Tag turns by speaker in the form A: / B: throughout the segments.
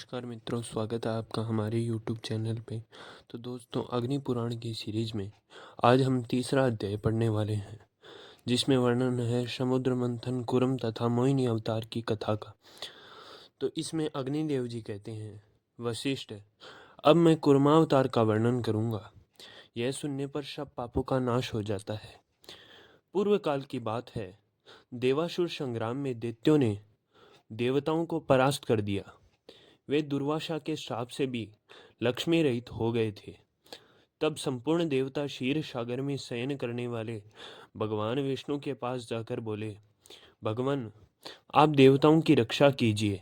A: नमस्कार मित्रों, स्वागत है आपका हमारे YouTube चैनल पे। तो दोस्तों, अग्नि पुराण की सीरीज में आज हम तीसरा अध्याय पढ़ने वाले हैं, जिसमें वर्णन है समुद्र मंथन, कुरम तथा मोहिनी अवतार की कथा का। तो इसमें अग्निदेव जी कहते हैं, वशिष्ठ, अब मैं कुर्मावतार का वर्णन करूंगा। यह सुनने पर सब पापों का नाश हो जाता है। पूर्व काल की बात है, देवासुर संग्राम में दैत्यों ने देवताओं को परास्त कर दिया। वे दुर्वासा के श्राप से भी लक्ष्मी रहित हो गए थे। तब संपूर्ण देवता क्षीर सागर में शयन करने वाले भगवान विष्णु के पास जाकर बोले, भगवान, आप देवताओं की रक्षा कीजिए।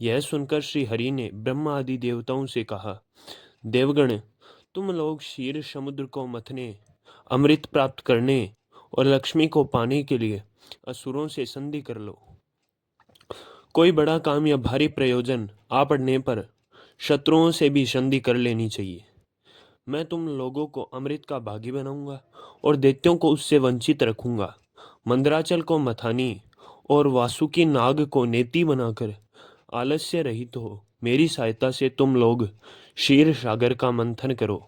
A: यह सुनकर श्री हरि ने ब्रह्मा आदि देवताओं से कहा, देवगण, तुम लोग क्षीर समुद्र को मथने, अमृत प्राप्त करने और लक्ष्मी को पाने के लिए असुरों से संधि कर लो। कोई बड़ा काम या भारी प्रयोजन आ पड़ने पर शत्रुओं से भी संधि कर लेनी चाहिए। मैं तुम लोगों को अमृत का भागी बनाऊंगा और दैत्यों को उससे वंचित रखूंगा। मंदराचल को मथानी और वासुकी नाग को नेति बनाकर आलस्य रहित हो मेरी सहायता से तुम लोग क्षीर सागर का मंथन करो।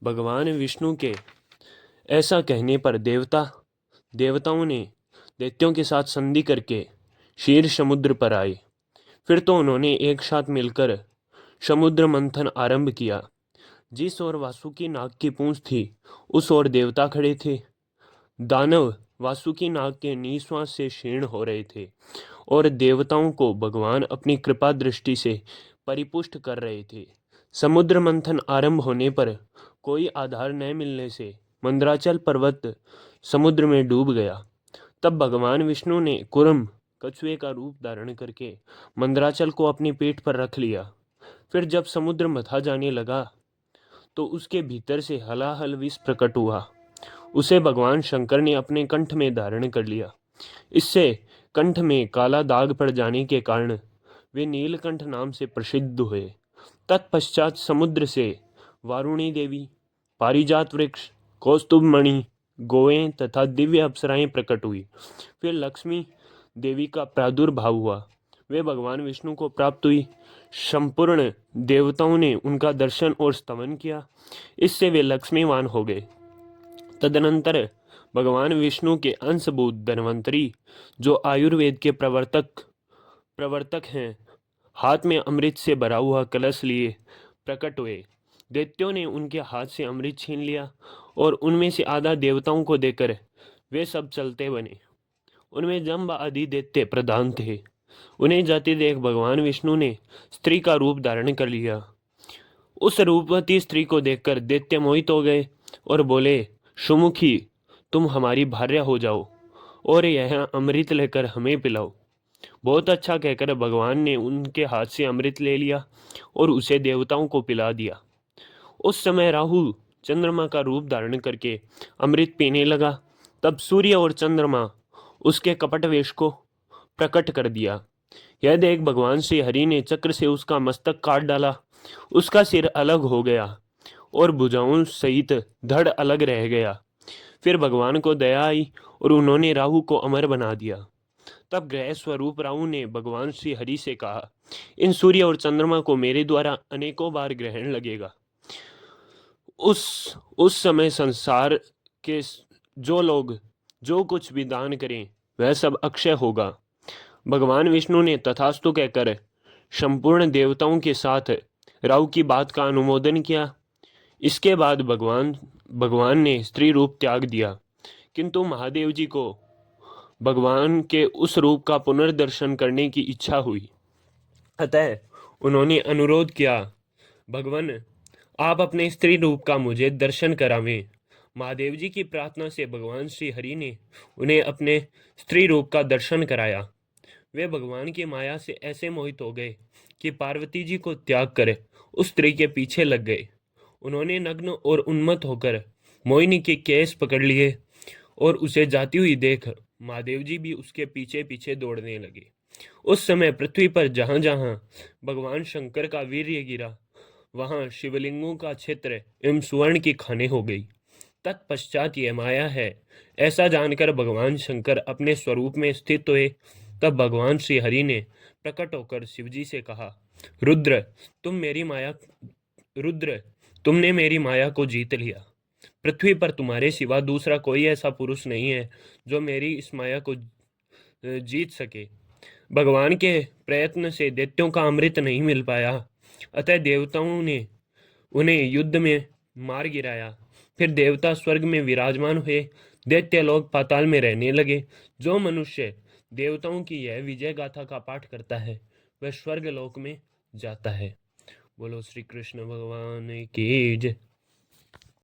A: भगवान विष्णु के ऐसा कहने पर देवताओं ने दैत्यों के साथ संधि करके क्षीर समुद्र पर आए। फिर तो उन्होंने एक साथ मिलकर समुद्र मंथन आरंभ किया। जिस ओर वासुकी नाग की पूंछ थी, उस ओर देवता खड़े थे। दानव वासुकी नाग के निश्वास से क्षीण हो रहे थे और देवताओं को भगवान अपनी कृपा दृष्टि से परिपुष्ट कर रहे थे। समुद्र मंथन आरंभ होने पर कोई आधार न मिलने से मंदराचल पर्वत समुद्र में डूब गया। तब भगवान विष्णु ने कुरम कछुए का रूप धारण करके मंदराचल को अपनी पीठ पर रख लिया। फिर जब समुद्र मथा जाने लगा तो उसके भीतर से हलाहल विष प्रकट हुआ। उसे भगवान शंकर ने अपने कंठ में धारण कर लिया। इससे कंठ में काला दाग पड़ जाने के कारण वे नीलकंठ नाम से प्रसिद्ध हुए। तत्पश्चात समुद्र से वारुणी देवी, पारिजात वृक्ष, कौस्तुभ मणि, गोएं तथा दिव्य अप्सराएं प्रकट हुई। फिर लक्ष्मी देवी का प्रादुर्भाव हुआ। वे भगवान विष्णु को प्राप्त हुई। संपूर्ण देवताओं ने उनका दर्शन और स्तवन किया। इससे वे लक्ष्मीवान हो गए। तदनंतर भगवान विष्णु के अंशभूत धन्वंतरी, जो आयुर्वेद के प्रवर्तक हैं, हाथ में अमृत से भरा हुआ कलश लिए प्रकट हुए। दैत्यों ने उनके हाथ से अमृत छीन लिया और उनमें से आधा देवताओं को देकर वे सब चलते बने। उनमें जम्ब आदि दैत्य प्रधान थे। उन्हें जाते देख भगवान विष्णु ने स्त्री का रूप धारण कर लिया। उस रूपवती स्त्री को देखकर दैत्य मोहित हो गए और बोले, सुमुखी, तुम हमारी भार्या हो जाओ और यह अमृत लेकर हमें पिलाओ। बहुत अच्छा कहकर भगवान ने उनके हाथ से अमृत ले लिया और उसे देवताओं को पिला दिया। उस समय राहु चंद्रमा का रूप धारण करके अमृत पीने लगा। तब सूर्य और चंद्रमा उसके कपट वेश को प्रकट कर दिया। यह देख भगवान श्री हरि ने चक्र से उसका मस्तक काट डाला। उसका सिर अलग हो गया और भुजाओं सहित धड़ अलग रह गया। फिर भगवान को दया आई और उन्होंने राहु को अमर बना दिया। तब ग्रह स्वरूप राहु ने भगवान श्री हरि से कहा, इन सूर्य और चंद्रमा को मेरे द्वारा अनेकों बार ग्रहण लगेगा। उस समय संसार के जो लोग जो कुछ भी दान करें वह सब अक्षय होगा। भगवान विष्णु ने तथास्तु कहकर संपूर्ण देवताओं के साथ राहु की बात का अनुमोदन किया। इसके बाद भगवान ने स्त्री रूप त्याग दिया, किंतु महादेव जी को भगवान के उस रूप का पुनर्दर्शन करने की इच्छा हुई। अतः उन्होंने अनुरोध किया, भगवान, आप अपने स्त्री रूप का मुझे दर्शन करावें। महादेव जी की प्रार्थना से भगवान श्री हरि ने उन्हें अपने स्त्री रूप का दर्शन कराया। वे भगवान की माया से ऐसे मोहित हो गए कि पार्वती जी को त्याग कर उस स्त्री के पीछे लग गए। उन्होंने नग्न और उन्मत्त होकर मोहिनी के केस पकड़ लिए और उसे जाती हुई देख महादेव जी भी उसके पीछे पीछे दौड़ने लगे। उस समय पृथ्वी पर जहां जहां भगवान शंकर का वीर्य गिरा, वहां शिवलिंगों का क्षेत्र एवं सुवर्ण की खाने हो गई। तत्पश्चात यह माया है ऐसा जानकर भगवान शंकर अपने स्वरूप में स्थित हुए। तब भगवान श्री हरि ने प्रकट होकर शिवजी से कहा, रुद्र तुमने मेरी माया को जीत लिया। पृथ्वी पर तुम्हारे सिवा दूसरा कोई ऐसा पुरुष नहीं है जो मेरी इस माया को जीत सके। भगवान के प्रयत्न से दैत्यों का अमृत नहीं मिल पाया, अतः देवताओं ने उन्हें युद्ध में मार गिराया। फिर देवता स्वर्ग में विराजमान हुए, दैत्य लोग पाताल में रहने लगे। जो मनुष्य देवताओं की यह विजय गाथा का पाठ करता है वह स्वर्ग लोक में जाता है। बोलो श्री कृष्ण भगवान की जय।